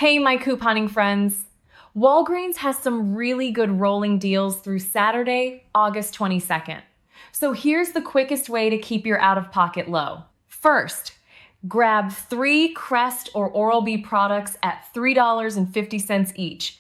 Hey, my couponing friends. Walgreens has some really good rolling deals through Saturday, August 22nd. So here's the quickest way to keep your out-of-pocket low. First, grab 3 Crest or Oral-B products at $3.50 each.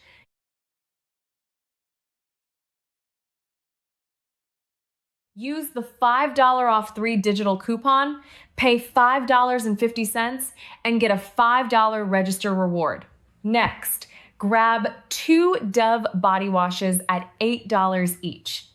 Use the $5 off 3 digital coupon, pay $5.50, and get a $5 register reward. Next, grab 2 Dove body washes at $8 each.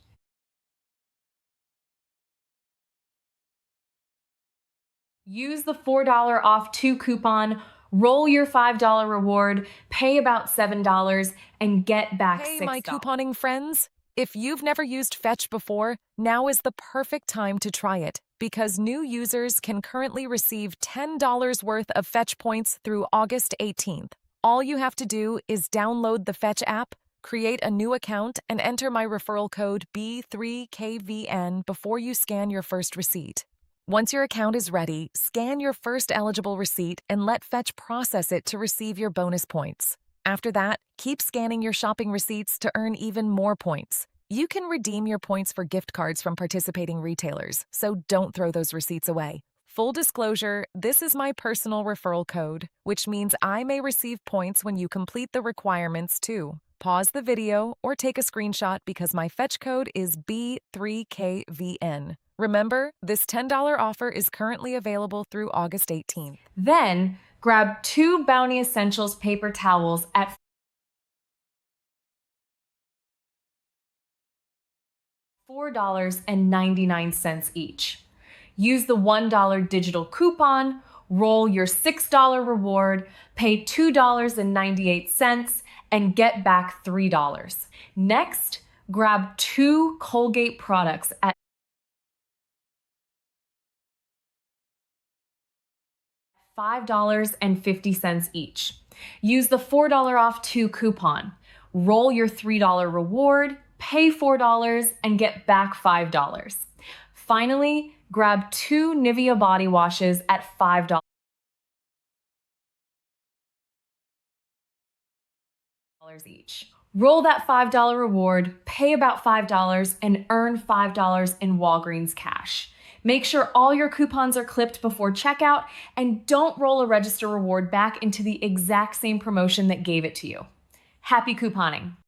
Use the $4 off 2 coupon, roll your $5 reward, pay about $7, and get back $6. Hey, my couponing friends! If you've never used Fetch before, now is the perfect time to try it because new users can currently receive $10 worth of Fetch points through August 18th. All you have to do is download the Fetch app, create a new account, and enter my referral code B3KVN before you scan your first receipt. Once your account is ready, scan your first eligible receipt and let Fetch process it to receive your bonus points. After that, keep scanning your shopping receipts to earn even more points. You can redeem your points for gift cards from participating retailers, so don't throw those receipts away. Full disclosure, this is my personal referral code, which means I may receive points when you complete the requirements too. Pause the video or take a screenshot because my Fetch code is B3KVN. Remember, this $10 offer is currently available through August 18th. Then, grab 2 Bounty Essentials paper towels at $4.99 each. Use the $1 digital coupon, roll your $6 reward, pay $2.98, and get back $3. Next, grab 2 Colgate products at $5.50 each. Use the $4 off 2 coupon, roll your $3 reward, pay $4, and get back $5. Finally, grab 2 Nivea body washes at $5 each. Roll that $5 reward, pay about $5, and earn $5 in Walgreens Cash. Make sure all your coupons are clipped before checkout, and don't roll a register reward back into the exact same promotion that gave it to you. Happy couponing!